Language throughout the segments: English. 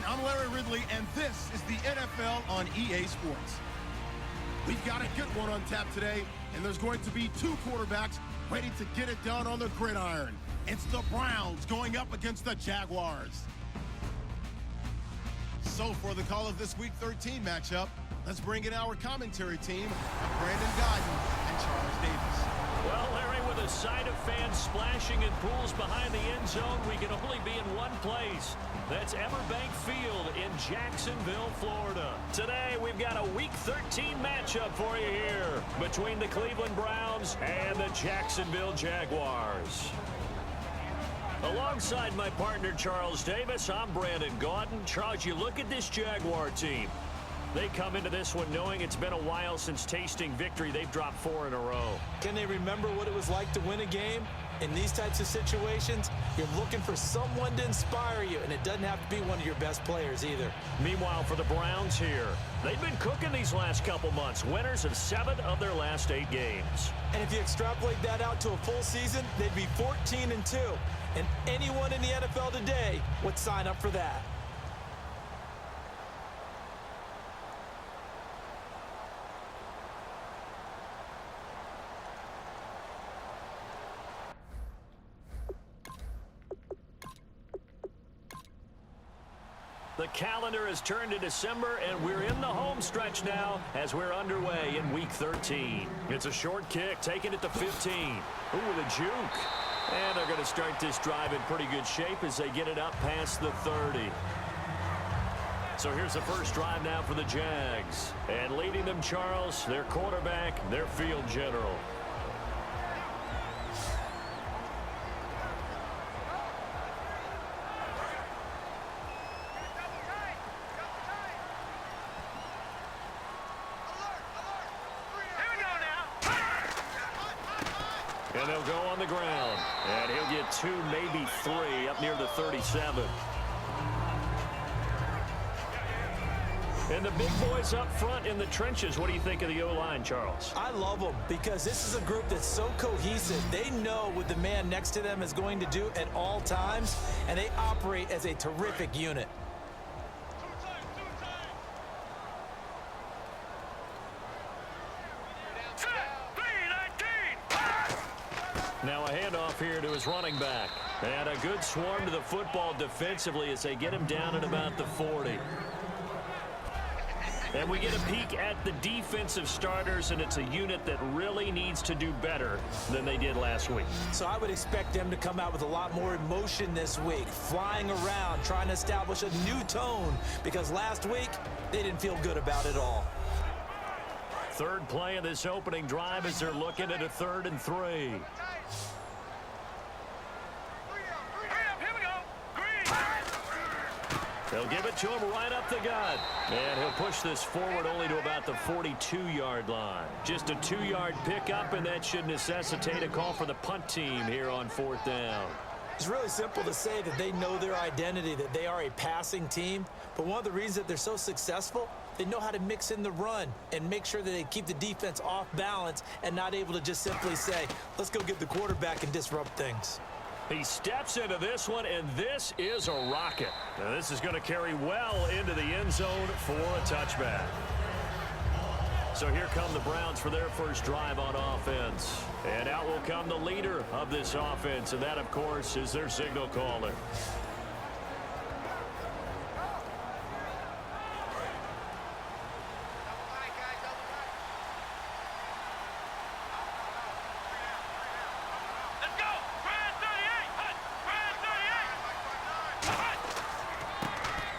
everyone, I'm Larry Ridley, and this is the NFL on EA Sports. We've got a good one on tap today, and there's going to be two quarterbacks ready to get it done on the gridiron. It's the Browns going up against the Jaguars. So for the call of this Week 13 matchup, let's bring in our commentary team of Brandon Godden and Charles Davis. Well, Larry, with a side of fans splashing in pools behind the end zone, we can only be in one place. That's Everbank Field in Jacksonville, Florida. Today, we've got a Week 13 matchup for you here between the Cleveland Browns and the Jacksonville Jaguars. Alongside my partner, Charles Davis, I'm Brandon Godden. Charles, you look at this Jaguar team. They come into this one knowing it's been a while since tasting victory. They've dropped 4 in a row. Can they remember what it was like to win a game? In these types of situations, you're looking for someone to inspire you, and it doesn't have to be one of your best players either. Meanwhile, for the Browns here, they've been cooking these last couple months. Winners of 7 of their last 8 games. And if you extrapolate that out to a full season, they'd be 14-2. And anyone in the NFL today would sign up for that. The calendar has turned to December, and we're in the home stretch now as we're underway in Week 13. It's a short kick, taking it to 15. Ooh, with a juke. And they're going to start this drive in pretty good shape as they get it up past the 30. So here's the first drive now for the Jags. And leading them, Charles, their quarterback, their field general. And they'll go on the ground. And he'll get 2, maybe 3 up near the 37. And the big boys up front in the trenches. What do you think of the O-line, Charles? I love them because this is a group that's so cohesive. They know what the man next to them is going to do at all times, and they operate as a terrific unit. Now a handoff here to his running back. And a good swarm to the football defensively as they get him down at about the 40. And we get a peek at the defensive starters, and it's a unit that really needs to do better than they did last week. So I would expect them to come out with a lot more emotion this week, flying around, trying to establish a new tone, because last week they didn't feel good about it all. Third play of this opening drive as they're looking at a 3rd and 3. They'll give it to him right up the gut. And he'll push this forward only to about the 42-yard line. Just a 2-yard pickup, and that should necessitate a call for the punt team here on 4th down. It's really simple to say that they know their identity, that they are a passing team. But one of the reasons that they're so successful, they know how to mix in the run and make sure that they keep the defense off balance and not able to just simply say, let's go get the quarterback and disrupt things. He steps into this one, and this is a rocket. Now, this is going to carry well into the end zone for a touchback. So here come the Browns for their first drive on offense. And out will come the leader of this offense, and that, of course, is their signal caller.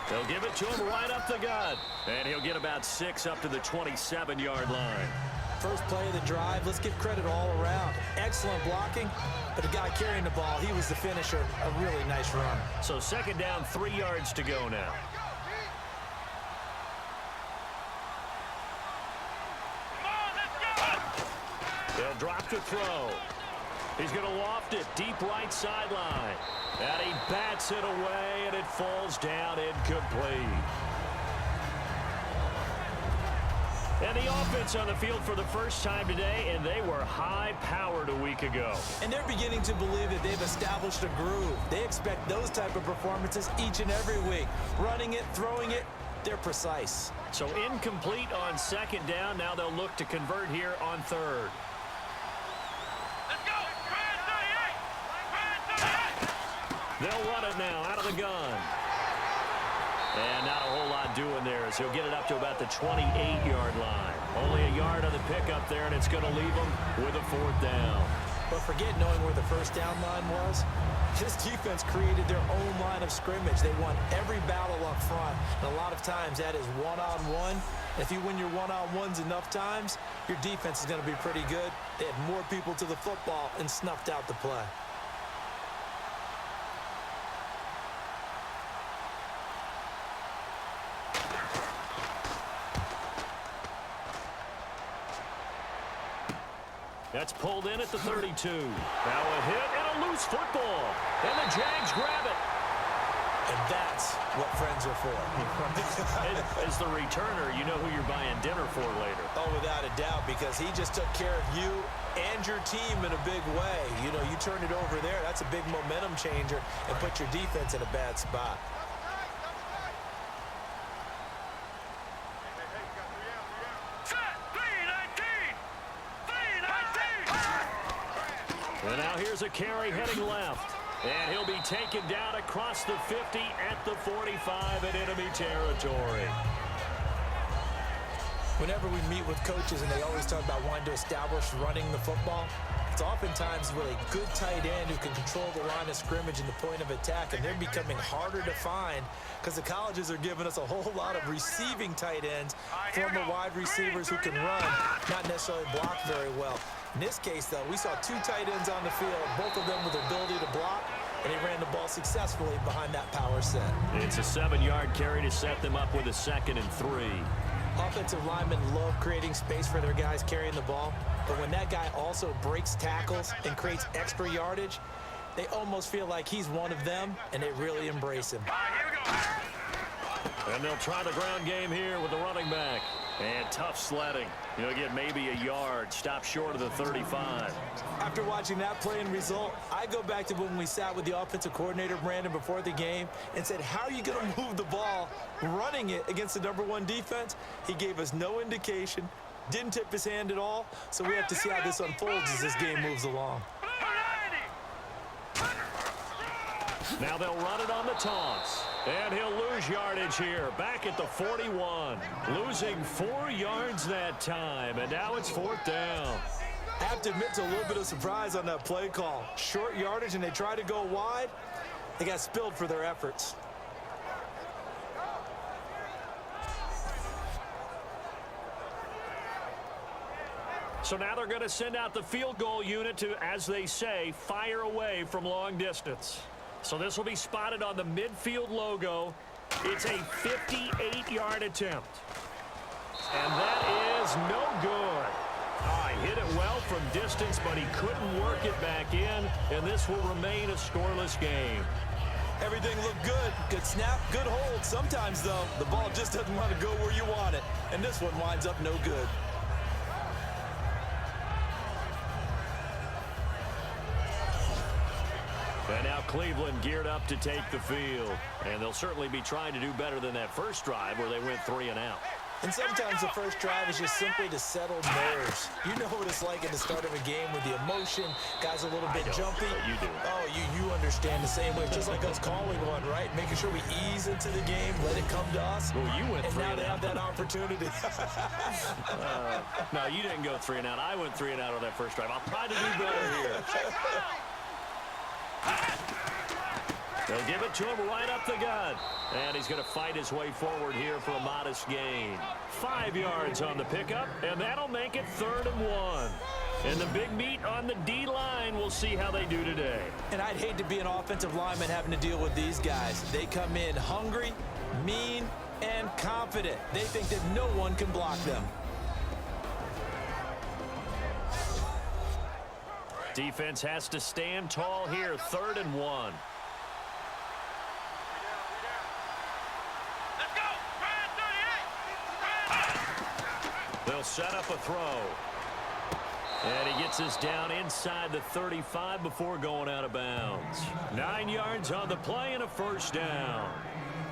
They'll give it to him right up the gut. And he'll get about 6 up to the 27-yard line. First play of the drive, let's give credit all around. Excellent blocking, but the guy carrying the ball, he was the finisher. A really nice run. So 2nd down, 3 yards to go now. They'll drop to throw. He's going to loft it deep right sideline. And he bats it away, and it falls down incomplete. And the offense on the field for the first time today, and they were high-powered a week ago. And they're beginning to believe that they've established a groove. They expect those type of performances each and every week. Running it, throwing it, they're precise. So incomplete on second down. Now they'll look to convert here on third. Let's go! They'll run it now out of the gun. And not a whole lot doing there as he'll get it up to about the 28-yard line. Only a yard on the pickup there, and it's going to leave him with a fourth down. But forget knowing where the first down line was. This defense created their own line of scrimmage. They won every battle up front. And a lot of times that is one-on-one. If you win your one-on-ones enough times, your defense is going to be pretty good. They had more people to the football and snuffed out the play. That's pulled in at the 32. Now a hit and a loose football. And the Jags grab it. And that's what friends are for. As the returner, you know who you're buying dinner for later. Oh, without a doubt, because he just took care of you and your team in a big way. You know, you turn it over there, that's a big momentum changer, and put your defense in a bad spot. And now here's a carry heading left. And he'll be taken down across the 50 at the 45 in enemy territory. Whenever we meet with coaches and they always talk about wanting to establish running the football, it's oftentimes with a good tight end who can control the line of scrimmage and the point of attack, and they're becoming harder to find because the colleges are giving us a whole lot of receiving tight ends, former wide receivers who can run, not necessarily block very well. In this case, though, we saw two tight ends on the field, both of them with the ability to block, and he ran the ball successfully behind that power set. It's a 7-yard carry to set them up with a 2nd and 3. Offensive linemen love creating space for their guys carrying the ball, but when that guy also breaks tackles and creates extra yardage, they almost feel like he's one of them, and they really embrace him. And they'll try the ground game here with the running back. And tough sledding. He'll get maybe a yard, stop short of the 35. After watching that play and result, I go back to when we sat with the offensive coordinator, Brandon, before the game and said, how are you going to move the ball running it against the #1 defense? He gave us no indication, didn't tip his hand at all, so we have to see how this unfolds as this game moves along. Now they'll run it on the toss. And he'll lose yardage here, back at the 41. Losing 4 yards that time, and now it's 4th down. I have to admit to a little bit of surprise on that play call. Short yardage, and they try to go wide. They got spilled for their efforts. So now they're going to send out the field goal unit to, as they say, fire away from long distance. So this will be spotted on the midfield logo. It's a 58-yard attempt. And that is no good. He hit it well from distance, but he couldn't work it back in, and this will remain a scoreless game. Everything looked good. Good snap, good hold. Sometimes, though, the ball just doesn't want to go where you want it, and this one winds up no good. And now Cleveland geared up to take the field. And they'll certainly be trying to do better than that first drive where they went 3 and out. And sometimes the first drive is just simply to settle nerves. You know what it's like at the start of a game with the emotion. Guys a little bit jumpy. You do. Oh, you understand the same way. It's just like us calling one, right? Making sure we ease into the game, let it come to us. Well, you went 3 and and now they out. have that opportunity. No, you didn't go 3 and out. I went 3 and out on that first drive. I'll try to do better here. They'll give it to him right up the gut. And he's going to fight his way forward here for a modest gain. 5 yards on the pickup, and that'll make it 3rd and 1. And the big meat on the D-line, we'll see how they do today. And I'd hate to be an offensive lineman having to deal with these guys. They come in hungry, mean, and confident. They think that no one can block them. Defense has to stand tall here, 3rd and 1. They'll They'll set up a throw. And he gets us down inside the 35 before going out of bounds. 9 yards on the play and a first down.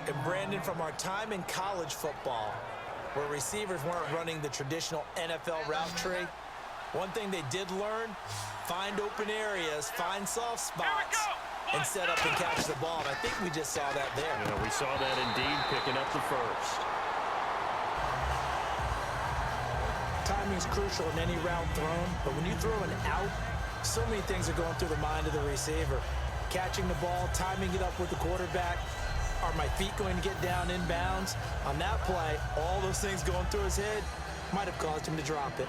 And Brandon, from our time in college football, where receivers weren't running the traditional NFL route tree, one thing they did learn, find open areas, find soft spots, and set up and catch the ball. And I think we just saw that there. Yeah, we saw that indeed, picking up the first. Timing is crucial in any route thrown, but when you throw an out, so many things are going through the mind of the receiver. Catching the ball, timing it up with the quarterback. Are my feet going to get down in bounds? On that play, all those things going through his head might have caused him to drop it.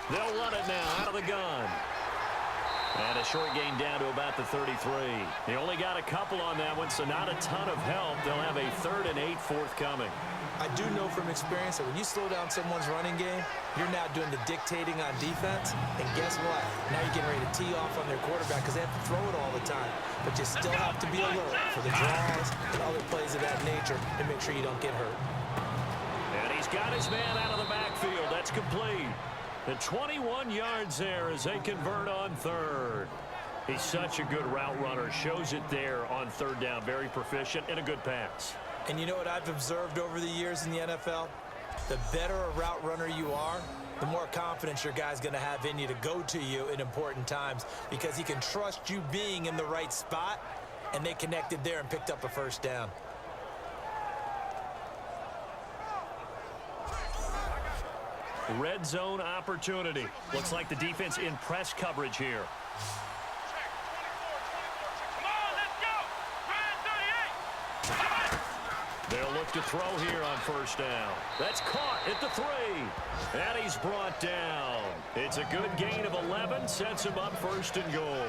They'll run it now out of the gun. And a short gain down to about the 33. They only got a couple on that one, so not a ton of help. They'll have a 3rd and 8 forthcoming. I do know from experience that when you slow down someone's running game, you're now doing the dictating on defense. And guess what? Now you're getting ready to tee off on their quarterback because they have to throw it all the time. But you still have to be alert for the draws and other plays of that nature to make sure you don't get hurt. And he's got his man out of the backfield. That's complete. The 21 yards there as they convert on 3rd. He's such a good route runner. Shows it there on 3rd down. Very proficient and a good pass. And you know what I've observed over the years in the NFL? The better a route runner you are, the more confidence your guy's going to have in you to go to you in important times because he can trust you being in the right spot, and they connected there and picked up a first down. Red zone opportunity. Looks like the defense in press coverage here. They'll look to throw here on first down. That's caught at the 3. And he's brought down. It's a good gain of 11. Sets him up 1st and goal.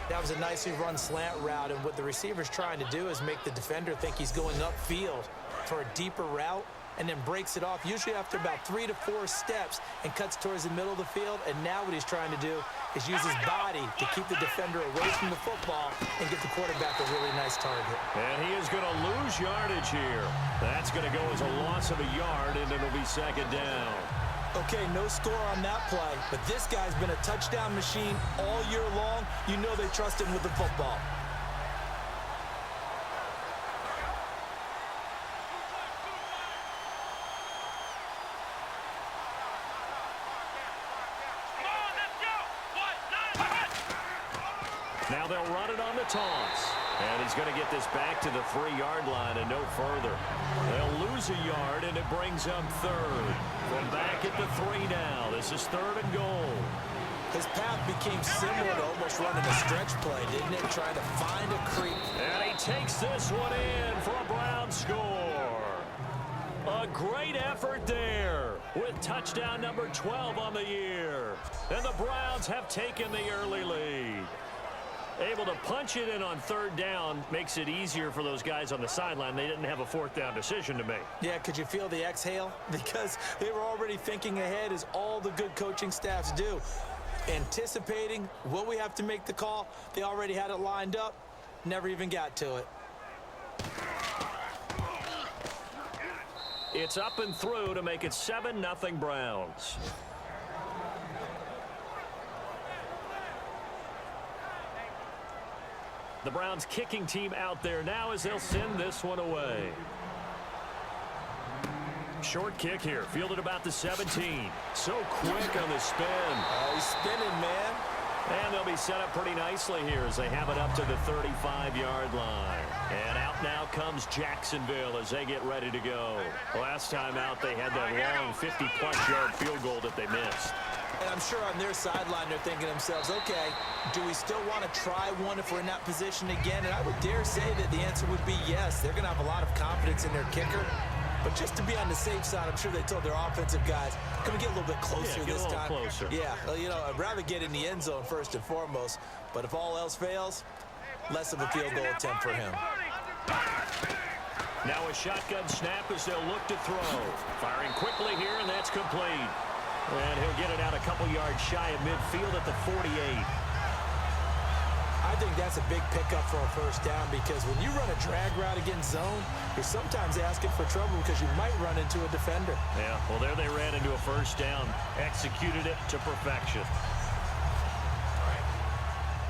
That was a nicely run slant route, and what the receiver's trying to do is make the defender think he's going upfield for a deeper route, and then breaks it off, usually after about 3 to 4 steps, and cuts towards the middle of the field. And now what he's trying to do is use his body to keep the defender away from the football and give the quarterback a really nice target. And he is going to lose yardage here. That's going to go as a loss of a yard, and it'll be 2nd down. Okay, no score on that play, but this guy's been a touchdown machine all year long. You know they trust him with the football. Now they'll run it on the toss. And he's going to get this back to the 3-yard line and no further. They'll lose a yard, and it brings up 3rd. From back at the 3 now. This is 3rd and goal. His path became similar to almost running a stretch play, didn't it? Trying to find a creep. And he takes this one in for a Brown score. A great effort there with touchdown number 12 on the year. And the Browns have taken the early lead. Able to punch it in on 3rd down makes it easier for those guys on the sideline. They didn't have a 4th down decision to make. Yeah, could you feel the exhale? Because they were already thinking ahead, as all the good coaching staffs do. Anticipating, will we have to make the call? They already had it lined up, never even got to it. It's up and through to make it 7-0 Browns. The Browns kicking team out there now as they'll send this one away. Short kick here, fielded about the 17. So quick on the spin. Oh, he's spinning, man. And they'll be set up pretty nicely here as they have it up to the 35-yard line. And out now comes Jacksonville as they get ready to go. Last time out, they had that long 50-plus yard field goal that they missed. And I'm sure on their sideline they're thinking to themselves, okay, do we still want to try one if we're in that position again? And I would dare say that the answer would be yes. They're going to have a lot of confidence in their kicker. But just to be on the safe side, I'm sure they told their offensive guys, can we get a little bit closer this time? Closer. Yeah, well, you know, I'd rather get in the end zone first and foremost. But if all else fails, less of a field goal attempt for him. Now a shotgun snap as they'll look to throw. Firing quickly here, and that's complete. And he'll get it out a couple yards shy of midfield at the 48. I think that's a big pickup for a first down because when you run a drag route against zone, you're sometimes asking for trouble because you might run into a defender. Yeah, well, there they ran into a first down. Executed it to perfection.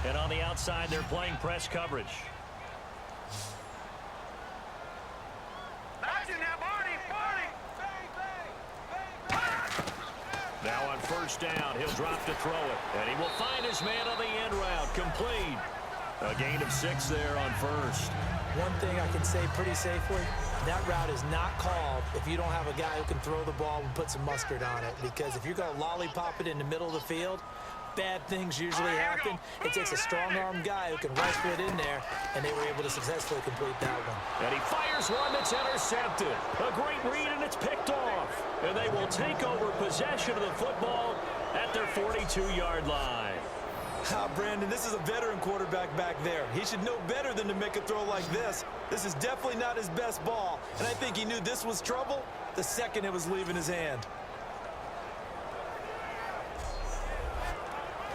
And on the outside, they're playing press coverage. Now on first down, he'll drop to throw it. And he will find his man on the end route. Complete. A gain of 6 there on first. One thing I can say pretty safely, that route is not called if you don't have a guy who can throw the ball and put some mustard on it. Because if you're going to lollipop it in the middle of the field, bad things usually happen. It takes a strong-arm guy who can rifle it in there, and they were able to successfully complete that one. And he fires one that's intercepted. A great read, and it's picked off. And they will take over possession of the football at their 42-yard line. Brandon, this is a veteran quarterback back there. He should know better than to make a throw like this. This is definitely not his best ball, and I think he knew this was trouble the second it was leaving his hand.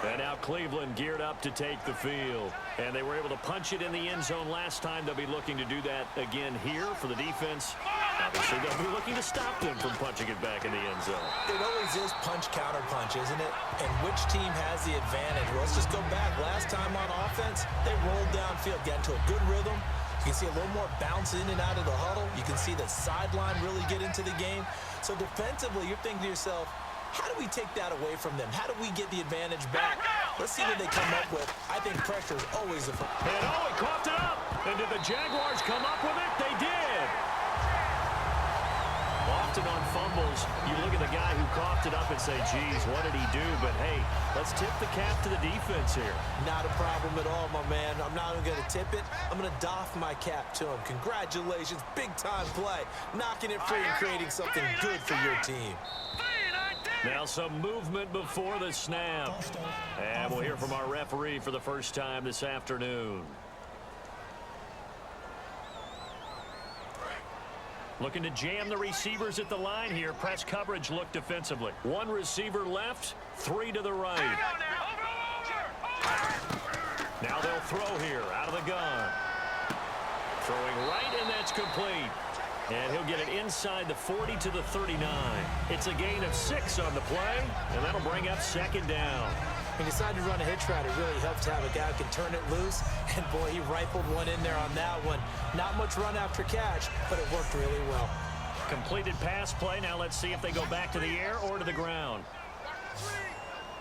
And now Cleveland geared up to take the field. And they were able to punch it in the end zone last time. They'll be looking to do that again here for the defense. Obviously, they'll be looking to stop them from punching it back in the end zone. It always is punch-counter-punch, isn't it? And which team has the advantage? Well, let's just go back. Last time on offense, they rolled downfield, got into a good rhythm. You can see a little more bounce in and out of the huddle. You can see the sideline really get into the game. So defensively, you're thinking to yourself, how do we take that away from them? How do we get the advantage back? Let's see what they come up with. I think pressure is always a... And he coughed it up. And did the Jaguars come up with it? They did. Often on fumbles, you look at the guy who coughed it up and say, geez, what did he do? But, hey, let's tip the cap to the defense here. Not a problem at all, my man. I'm not even going to tip it. I'm going to doff my cap to him. Congratulations. Big-time play. Knocking it free and creating something good for your team. Now some movement before the snap. And we'll hear from our referee for the first time this afternoon. Looking to jam the receivers at the line here. Press coverage look defensively. One receiver left, 3 to the right. Now they'll throw here out of the gun. Throwing right, and that's complete. And he'll get it inside the 40 to the 39. It's a gain of 6 on the play, and that'll bring up second down. He decided to run a hitch route. It really helps to have a guy who can turn it loose. And, boy, he rifled one in there on that one. Not much run after catch, but it worked really well. Completed pass play. Now let's see if they go back to the air or to the ground.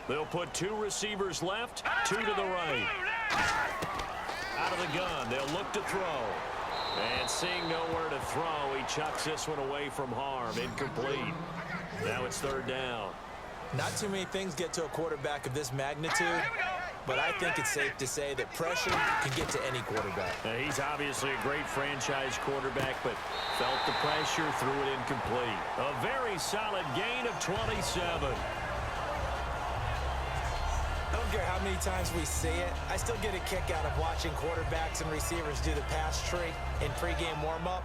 They'll put 2 receivers left, 2 to the right. Out of the gun, they'll look to throw. And seeing nowhere to throw, he chucks this one away from harm. Incomplete. Now it's third down. Not too many things get to a quarterback of this magnitude, but I think it's safe to say that pressure can get to any quarterback. He's obviously a great franchise quarterback, but felt the pressure, threw it incomplete. A very solid gain of 27. I don't care how many times we see it. I still get a kick out of watching quarterbacks and receivers do the pass tree in pregame warm-up.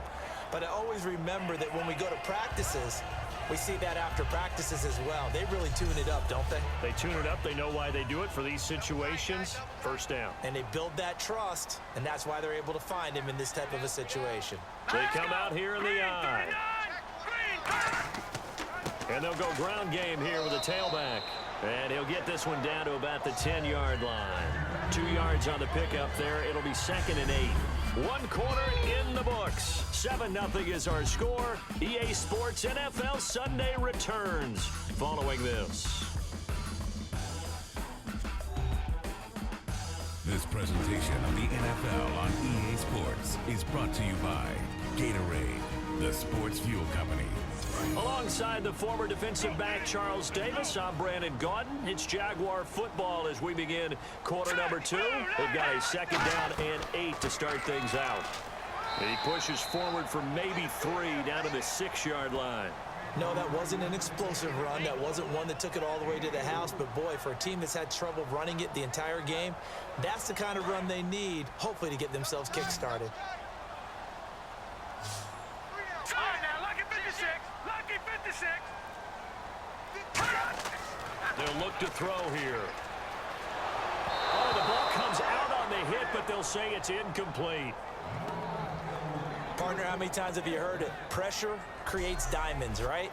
But I always remember that when we go to practices, we see that after practices as well. They really tune it up, don't they? They tune it up. They know why they do it for these situations. First down. And they build that trust, and that's why they're able to find him in this type of a situation. They come out here in the eye. And they'll go ground game here with a tailback. And he'll get this one down to about the 10-yard line. 2 yards on the pickup there. It'll be 2nd and 8. 1 quarter in the books. 7-0 is our score. EA Sports NFL Sunday returns following this. This presentation of the NFL on EA Sports is brought to you by Gatorade, the sports fuel company. Alongside the former defensive back Charles Davis, I'm Brandon Gaudin. It's Jaguar football as we begin quarter number 2. They've got a 2nd down and 8 to start things out. And he pushes forward for maybe 3 down to the 6-yard line. No, that wasn't an explosive run. That wasn't one that took it all the way to the house. But, boy, for a team that's had trouble running it the entire game, that's the kind of run they need, hopefully, to get themselves kick-started. Lucky 56. They'll look to throw here. Oh, the ball comes out on the hit, but they'll say it's incomplete. Partner, how many times have you heard it? Pressure creates diamonds, right?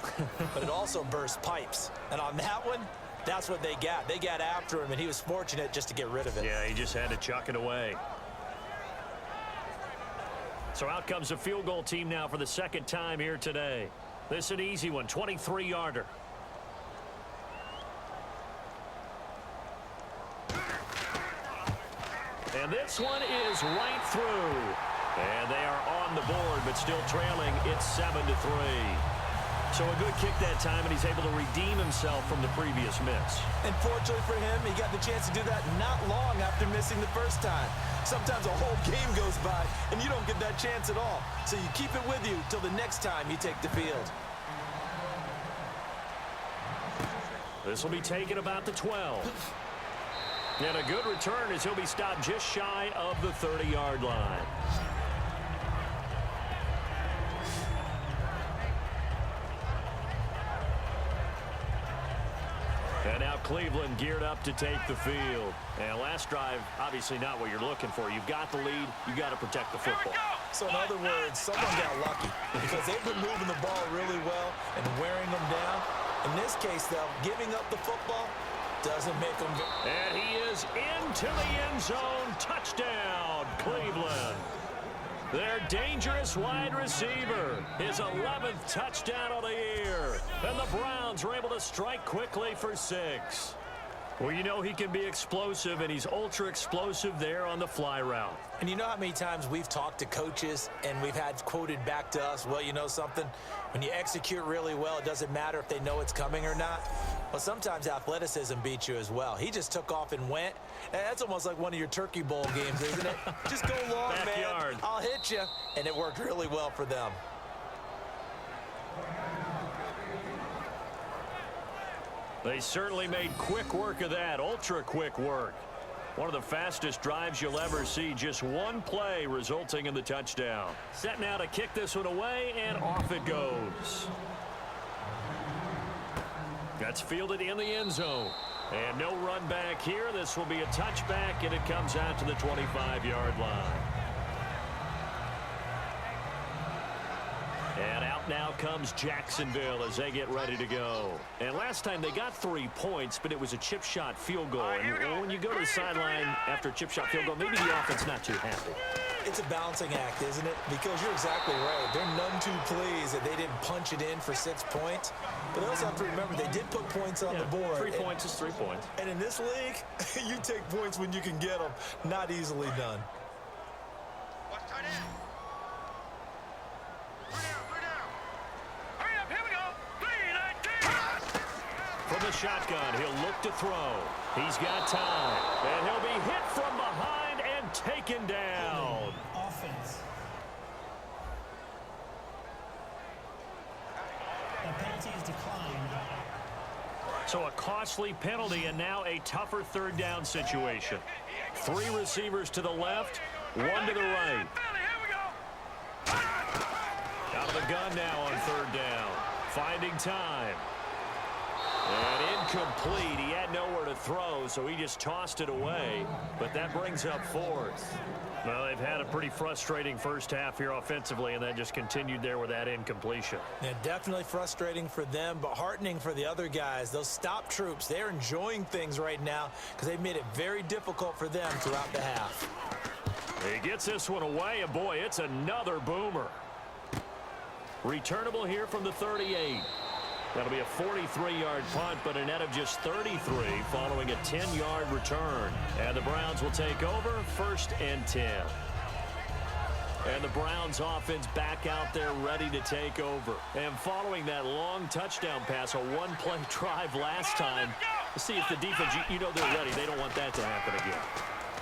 But it also bursts pipes. And on that one, that's what they got. They got after him, and he was fortunate just to get rid of it. Yeah, he just had to chuck it away. So out comes the field goal team now for the second time here today. This is an easy one, 23-yarder. And this one is right through. And they are on the board, but still trailing. It's 7-3. So a good kick that time, and he's able to redeem himself from the previous miss. And fortunately for him, he got the chance to do that not long after missing the first time. Sometimes a whole game goes by, and you don't get that chance at all. So you keep it with you till the next time you take the field. This will be taken about the 12. And a good return as he'll be stopped just shy of the 30-yard line. And now Cleveland geared up to take the field. And last drive, obviously not what you're looking for. You've got the lead. You've got to protect the football. So in other words, someone got lucky because they've been moving the ball really well and wearing them down. In this case, though, giving up the football doesn't make them. And he is into the end zone. Touchdown, Cleveland. Their dangerous wide receiver. His 11th touchdown of the year. And the Browns are able to strike quickly for 6. Well, you know he can be explosive, and he's ultra explosive there on the fly route. And you know how many times we've talked to coaches and we've had quoted back to us, well, you know something? When you execute really well, it doesn't matter if they know it's coming or not. Well, sometimes athleticism beats you as well. He just took off and went. And that's almost like one of your Turkey Bowl games, isn't it? Just go long, Backyard. man. I'll hit you. And it worked really well for them. They certainly made quick work of that, ultra quick work. One of the fastest drives you'll ever see, just one play resulting in the touchdown. Set now to kick this one away, and off it goes. That's fielded in the end zone. And no run back here. This will be a touchback, and it comes out to the 25-yard line. And out now comes Jacksonville as they get ready to go. And last time they got 3 points, but it was a chip shot field goal. And when you go to the sideline after a chip shot field goal, maybe the offense not too happy. It's a balancing act, isn't it? Because you're exactly right. They're none too pleased that they didn't punch it in for 6 points. But they also have to remember they did put points on the board. 3 points is 3 points. And in this league, you take points when you can get them. Not easily done. Watch tight end. Hurry up, here we go. 3-19. From the shotgun, he'll look to throw. He's got time. And he'll be hit from behind and taken down. Offense. The penalty is declined. So a costly penalty and now a tougher third down situation. 3 receivers to the left, 1 to the right. Out of the gun now on third down. Finding time. And incomplete. He had nowhere to throw, so he just tossed it away. But that brings up 4th. Well, they've had a pretty frustrating first half here offensively, and then just continued there with that incompletion. Yeah, definitely frustrating for them, but heartening for the other guys. Those stop troops, they're enjoying things right now because they've made it very difficult for them throughout the half. He gets this one away, and boy, it's another boomer. Returnable here from the 38. That'll be a 43-yard punt, but a net of just 33 following a 10-yard return. And the Browns will take over, 1st and 10. And the Browns offense back out there ready to take over. And following that long touchdown pass, a one-play drive last time, to see if the defense, you know they're ready. They don't want that to happen again.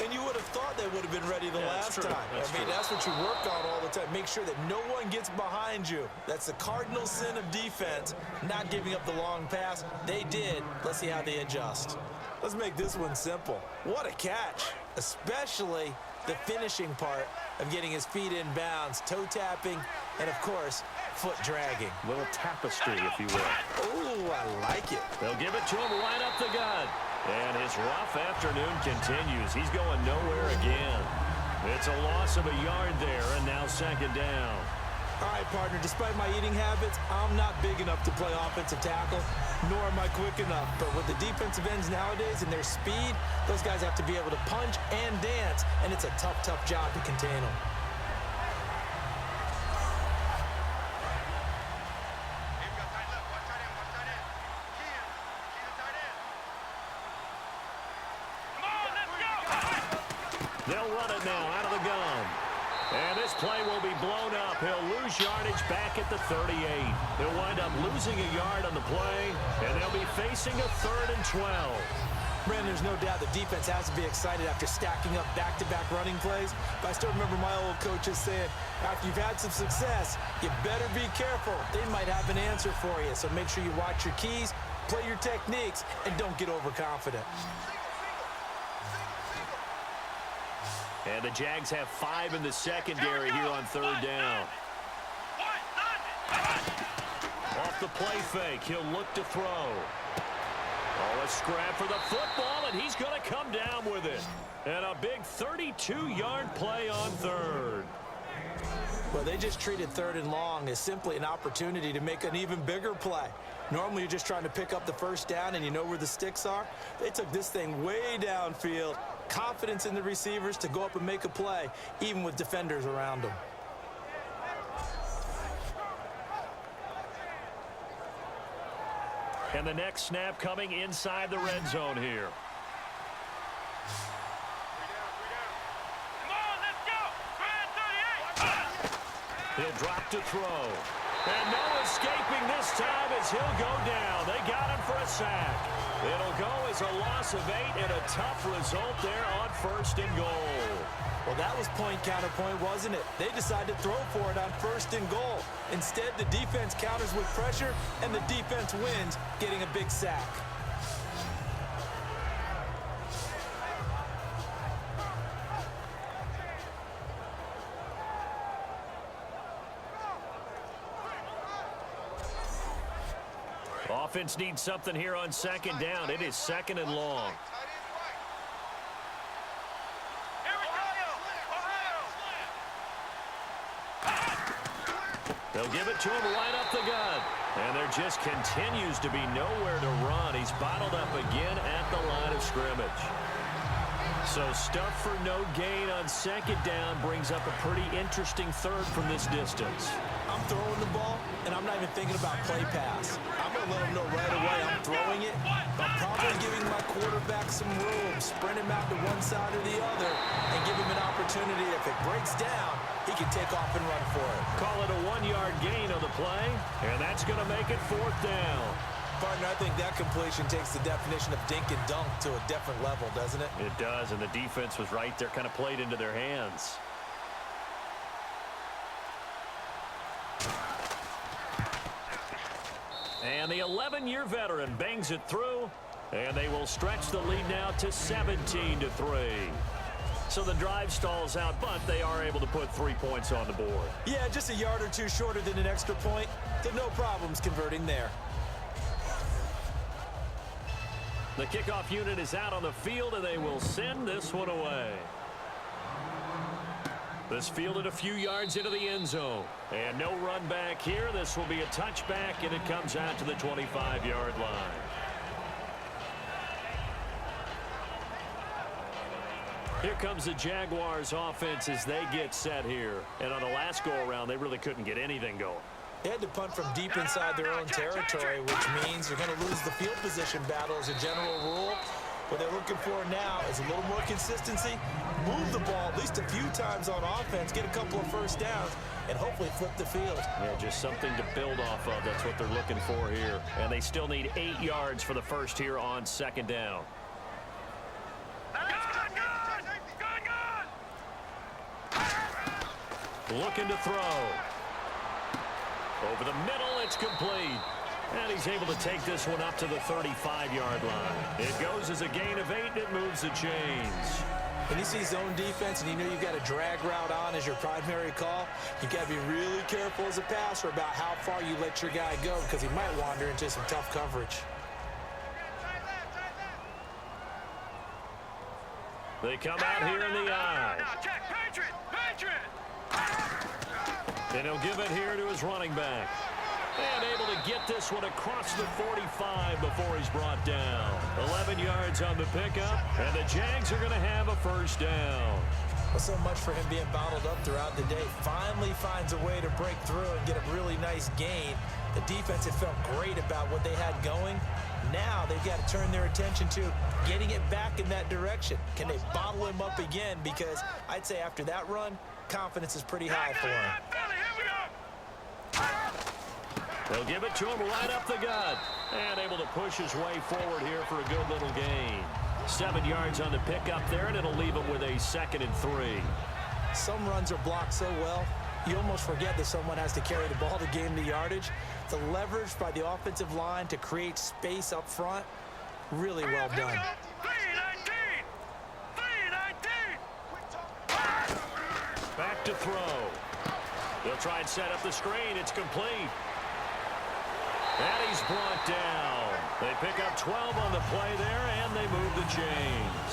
And you would have thought they would have been ready the last time. That's what you work on all the time. Make sure that no one gets behind you. That's the cardinal sin of defense, not giving up the long pass. They did. Let's see how they adjust. Let's make this one simple. What a catch, especially the finishing part of getting his feet in bounds, toe tapping, and of course, foot dragging. Little tapestry, if you will. Oh, I like it. They'll give it to him right up the gut. And his rough afternoon continues. He's going nowhere again. It's a loss of a yard there, and now second down. All right, partner, despite my eating habits, I'm not big enough to play offensive tackle, nor am I quick enough. But with the defensive ends nowadays and their speed, those guys have to be able to punch and dance, and it's a tough, tough job to contain them. They'll run it now out of the gun. And this play will be blown up. He'll lose yardage back at the 38. They'll wind up losing a yard on the play, and they'll be facing a 3rd and 12. Brandon, there's no doubt the defense has to be excited after stacking up back-to-back running plays. But I still remember my old coaches saying, after you've had some success, you better be careful. They might have an answer for you. So make sure you watch your keys, play your techniques, and don't get overconfident. And the Jags have 5 in the secondary here on 3rd down. Off the play fake, he'll look to throw. Oh, a scrap for the football, and he's going to come down with it. And a big 32-yard play on 3rd. Well, they just treated 3rd and long as simply an opportunity to make an even bigger play. Normally, you're just trying to pick up the first down and you know where the sticks are. They took this thing way downfield. Confidence in the receivers to go up and make a play, even with defenders around them. And the next snap coming inside the red zone here. He'll drop to throw. And no escaping this time as he'll go down. They got him for a sack. It'll go as a loss of 8 and a tough result there on 1st and goal. Well, that was point counterpoint, wasn't it? They decided to throw for it on 1st and goal. Instead, the defense counters with pressure, and the defense wins, getting a big sack. Offense needs something here on 2nd down. It is 2nd and long. They'll give it to him right up the gut. And there just continues to be nowhere to run. He's bottled up again at the line of scrimmage. So stuff for no gain on 2nd down brings up a pretty interesting 3rd from this distance. I'm throwing the ball, and I'm not even thinking about play pass. I'm going to let him know right away I'm throwing it. I'm probably giving my quarterback some room, sprint him out to one side or the other, and give him an opportunity. If it breaks down, he can take off and run for it. Call it a 1-yard gain on the play, and that's going to make it 4th down. Partner, I think that completion takes the definition of dink and dunk to a different level, doesn't it? It does, and the defense was right there, kind of played into their hands. And the 11-year veteran bangs it through, and they will stretch the lead now to 17-3. So the drive stalls out, but they are able to put 3 points on the board. Yeah, just a yard or two shorter than an extra point. So no problems converting there. The kickoff unit is out on the field, and they will send this one away. This fielded a few yards into the end zone. And no run back here. This will be a touchback, and it comes out to the 25-yard line. Here comes the Jaguars offense as they get set here. And on the last go-around, they really couldn't get anything going. They had to punt from deep inside their own territory, which means you're going to lose the field position battle as a general rule. What they're looking for now is a little more consistency, move the ball at least a few times on offense, get a couple of first downs, and hopefully flip the field. Yeah, just something to build off of. That's what they're looking for here. And they still need 8 yards for the first here on 2nd down. Looking to throw. Over the middle, it's complete. And he's able to take this one up to the 35-yard line. It goes as a gain of 8, and it moves the chains. When you see zone defense and you know you've got a drag route on as your primary call, you got to be really careful as a passer about how far you let your guy go because he might wander into some tough coverage. They come out here in the I. Now, check. Patriot! Patriot! And he'll give it here to his running back. And able to get this one across the 45 before he's brought down. 11 yards on the pickup, and the Jags are going to have a first down. Well, so much for him being bottled up throughout the day. Finally finds a way to break through and get a really nice gain. The defense had felt great about what they had going. Now they've got to turn their attention to getting it back in that direction. Can they bottle him up again? Because I'd say after that run, confidence is pretty high for him. They'll give it to him right up the gut. And able to push his way forward here for a good little gain. 7 yards on the pickup there, and it'll leave him with a 2nd and 3. Some runs are blocked so well, you almost forget that someone has to carry the ball to gain the yardage. The leverage by the offensive line to create space up front, really well done. 319! Back to throw. They'll try and set up the screen. It's complete. And he's brought down. They pick up 12 on the play there, and they move the chains.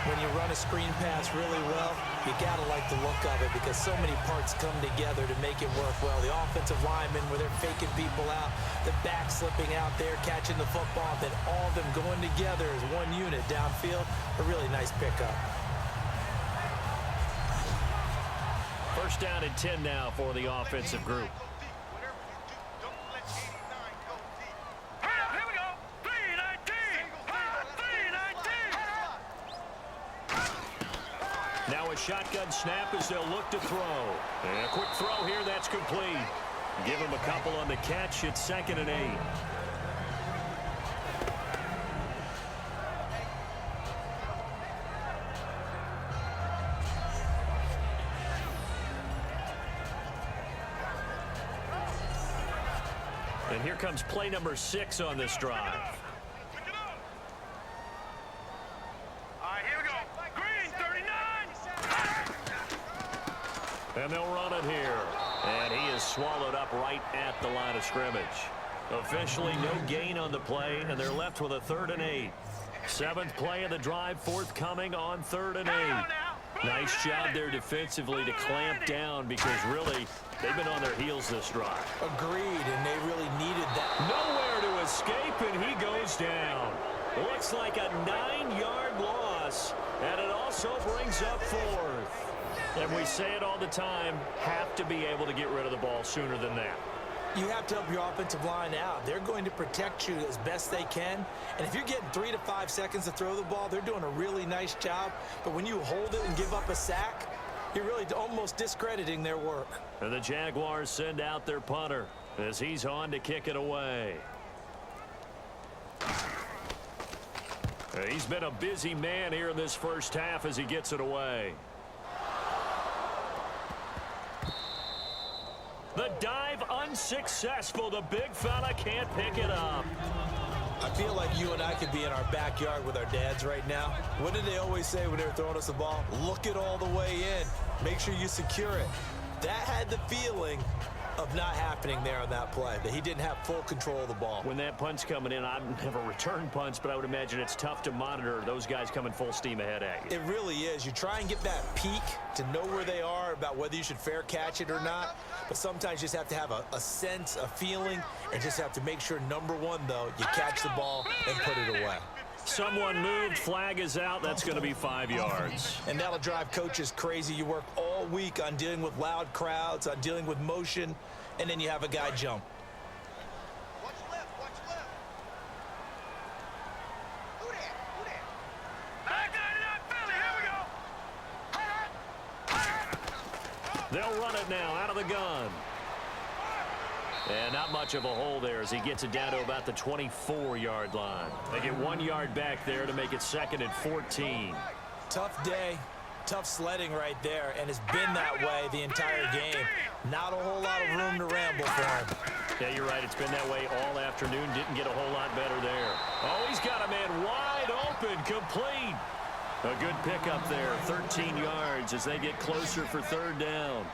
When you run a screen pass really well, you got to like the look of it because so many parts come together to make it work well. The offensive linemen, where they're faking people out, the back slipping out there, catching the football, then all of them going together as one unit downfield. A really nice pickup. First down and 10 now for the offensive group. Here we go! 319! 319! Now a shotgun snap as they'll look to throw. And a quick throw here, that's complete. Give him a couple on the catch. It's 2nd and 8. And here comes play number 6 on this drive. All right, here we go. Green, 39! And they'll run it here. And he is swallowed up right at the line of scrimmage. Officially no gain on the play, and they're left with a 3rd and 8. 7th play of the drive, forthcoming on 3rd and 8. Nice job there defensively to clamp down because really they've been on their heels this drive. Agreed, and they really needed that. Nowhere to escape, and he goes down. Looks like a 9-yard loss, and it also brings up 4th. And we say it all the time, have to be able to get rid of the ball sooner than that. You have to help your offensive line out. They're going to protect you as best they can. And if you're getting 3 to 5 seconds to throw the ball, they're doing a really nice job. But when you hold it and give up a sack, you're really almost discrediting their work. And the Jaguars send out their punter as he's on to kick it away. He's been a busy man here in this first half as he gets it away. The dive unsuccessful. The big fella can't pick it up. I feel like you and I could be in our backyard with our dads right now. What did they always say when they were throwing us the ball? Look it all the way in. Make sure you secure it. That had the feeling of not happening there on that play, that he didn't have full control of the ball. When that punt's coming in, I've never returned punts, but I would imagine it's tough to monitor those guys coming full steam ahead at you. It really is. You try and get that peek to know where they are about whether you should fair catch it or not, but sometimes you just have to have a sense, a feeling, and just have to make sure, number one, though, you catch the ball and put it away. Someone moved, flag is out, that's going to be 5 yards. And that'll drive coaches crazy. You work all week on dealing with loud crowds, on dealing with motion, and then you have a guy jump. Watch left, watch left. Who that? Who that? Back 99 Philly, here we go. They'll run it now out of the gun. And not much of a hole there as he gets it down to about the 24-yard line. They get 1 yard back there to make it 2nd and 14. Tough day, tough sledding right there, and it's been that way the entire game. Not a whole lot of room to ramble for him. Yeah, you're right. It's been that way all afternoon. Didn't get a whole lot better there. Oh, he's got a man wide open, complete. A good pickup there, 13 yards as they get closer for third down.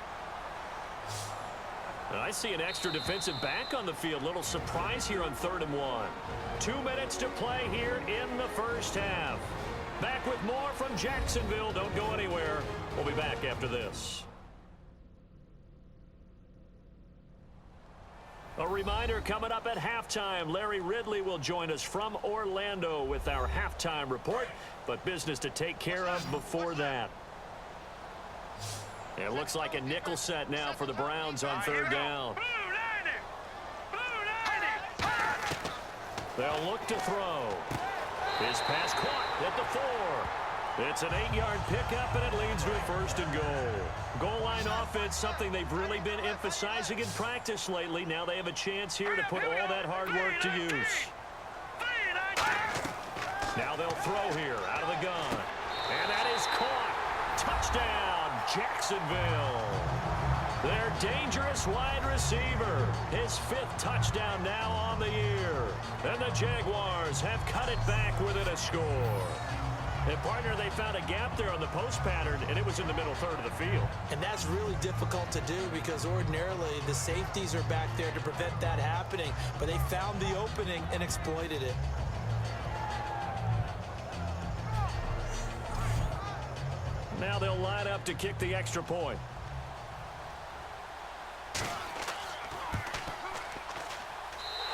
I see an extra defensive back on the field. Little surprise here on 3rd and 1. 2 minutes to play here in the first half. Back with more from Jacksonville. Don't go anywhere. We'll be back after this. A reminder coming up at halftime. Larry Ridley will join us from Orlando with our halftime report, but business to take care of before that. It looks like a nickel set now for the Browns on 3rd down. They'll look to throw. His pass caught at the 4. It's an 8-yard pickup, and it leads to a 1st and goal. Goal line offense, something they've really been emphasizing in practice lately. Now they have a chance here to put all that hard work to use. Now they'll throw here out of the gun. And that is caught. Touchdown, Jacksonville. Their dangerous wide receiver. His 5th touchdown now on the year. And the Jaguars have cut it back within a score. And, partner, they found a gap there on the post pattern, and it was in the middle third of the field. And that's really difficult to do because ordinarily the safeties are back there to prevent that happening. But they found the opening and exploited it. Now they'll line up to kick the extra point.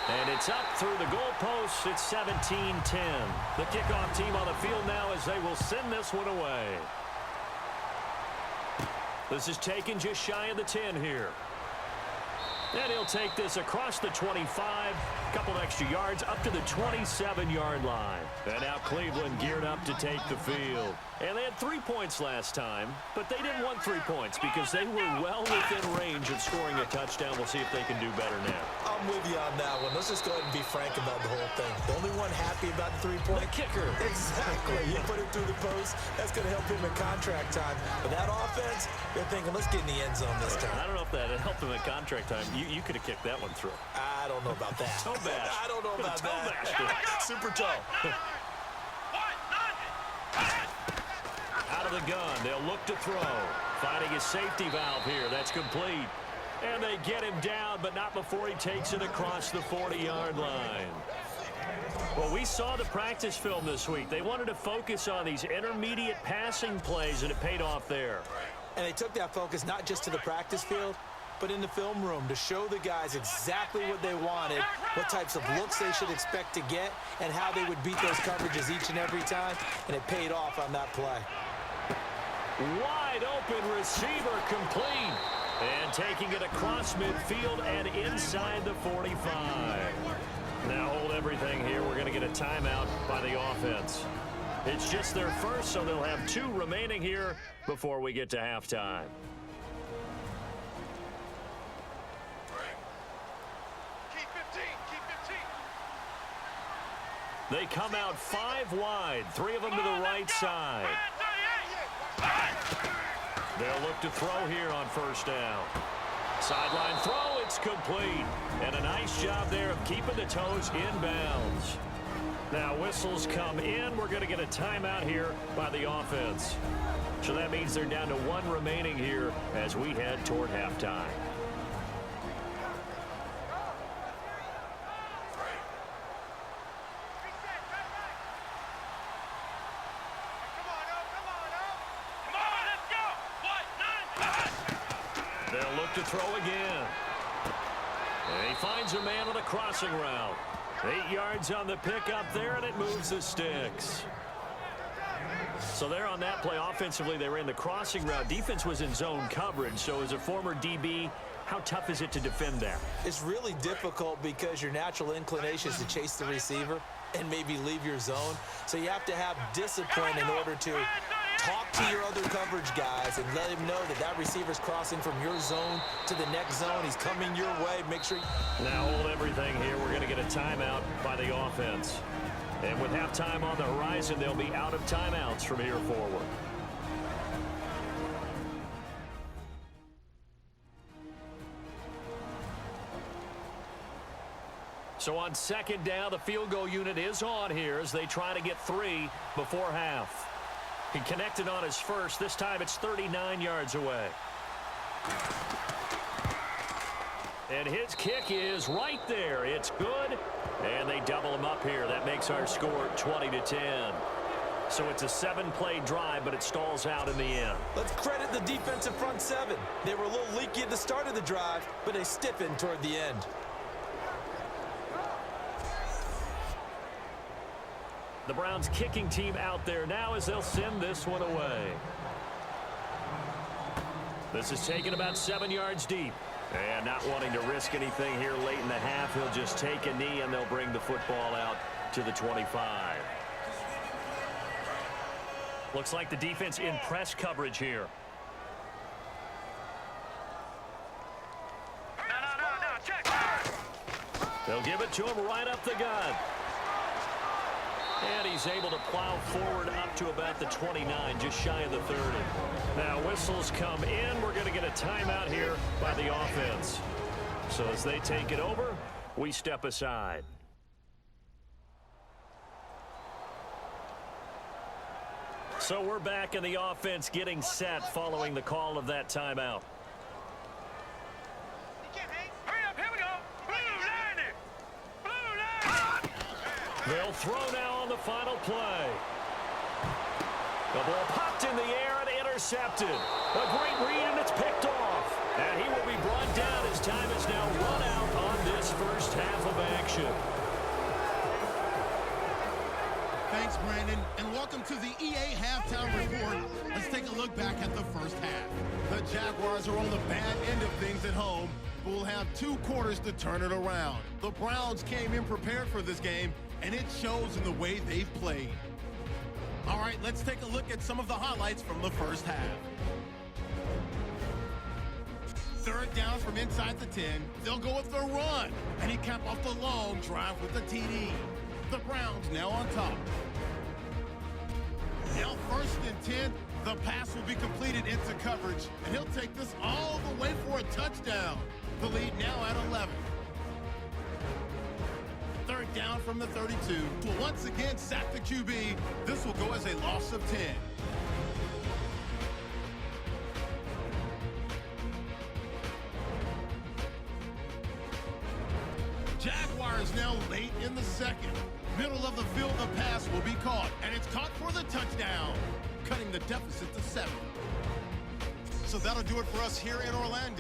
And it's up through the goalposts. It's 17-10. The kickoff team on the field now as they will send this one away. This is taken just shy of the 10 here. And he'll take this across the 25, a couple extra yards up to the 27-yard line. And now Cleveland geared up to take the field. And they had 3 points last time, but they didn't want 3 points because they were well within range of scoring a touchdown. We'll see if they can do better now. I'm with you on that one. Let's just go ahead and be frank about the whole thing. The only one happy about the 3-point. The kicker. Exactly. You put it through the post. That's going to help him in contract time. But that offense, they're thinking, let's get in the end zone this time. I don't know if that helped him in contract time. You could have kicked that one through. I don't know about that. Toe bash. I don't know about that. Super toe. Out of the gun, they'll look to throw. Finding his safety valve here. That's complete. And they get him down, but not before he takes it across the 40-yard line. Well, we saw the practice film this week. They wanted to focus on these intermediate passing plays, and it paid off there. And they took that focus not just to the practice field, but in the film room to show the guys exactly what they wanted, what types of looks they should expect to get, and how they would beat those coverages each and every time, and it paid off on that play. Wide open receiver complete. And taking it across midfield and inside the 45. Now hold everything here. We're going to get a timeout by the offense. It's just their first, so they'll have 2 remaining here before we get to halftime. Keep 15, keep 15. They come out 5 wide, 3 of them to the right side. They'll look to throw here on first down. Sideline throw, it's complete. And a nice job there of keeping the toes in bounds. Now whistles come in. We're going to get a timeout here by the offense. So that means they're down to 1 remaining here as we head toward halftime. They'll look to throw again. And he finds a man on a crossing route. 8 yards on the pickup there, and it moves the sticks. So there on that play, offensively, they ran the crossing route. Defense was in zone coverage. So as a former DB, how tough is it to defend that? It's really difficult because your natural inclination is to chase the receiver and maybe leave your zone. So you have to have discipline in order to talk to your other coverage guys and let him know that that receiver's crossing from your zone to the next zone. He's coming your way. Make sure. Now hold everything here. We're going to get a timeout by the offense. And with halftime on the horizon, they'll be out of timeouts from here forward. So on second down, the field goal unit is on here as they try to get 3 before half. He connected on his first. This time it's 39 yards away. And his kick is right there. It's good. And they double him up here. That makes our score 20-10. So it's a 7-play drive, but it stalls out in the end. Let's credit the defensive front seven. They were a little leaky at the start of the drive, but they stiffened toward the end. The Browns kicking team out there now as they'll send this one away. This is taken about 7 yards deep. And not wanting to risk anything here late in the half, he'll just take a knee and they'll bring the football out to the 25. Looks like the defense in press coverage here. No, check. They'll give it to him right up the gut. And he's able to plow forward up to about the 29, just shy of the 30. Now whistles come in. We're going to get a timeout here by the offense. So as they take it over, we step aside. So we're back in the offense getting set following the call of that timeout. Hurry up, here we go. Blue line. They'll throw now on the final play. The ball popped in the air and intercepted. A great read, and it's picked off. And he will be brought down as time is now run out on this first half of action. Thanks, Brandon, and welcome to the EA Halftime Report. Let's take a look back at the first half. The Jaguars are on the bad end of things at home, but will have 2 quarters to turn it around. The Browns came in prepared for this game, and it shows in the way they've played. All right, let's take a look at some of the highlights from the first half. 3rd down from inside the 10. They'll go with the run, and he capped off the long drive with the TD. The Browns now on top. Now 1st and 10. The pass will be completed into coverage, and he'll take this all the way for a touchdown. The lead now at 11. 3rd down from the 32. Will once again sack the QB. This will go as a loss of 10. Jaguars now late in the 2nd. Middle of the field, the pass will be caught, and it's caught for the touchdown, cutting the deficit to 7. So that'll do it for us here in Orlando.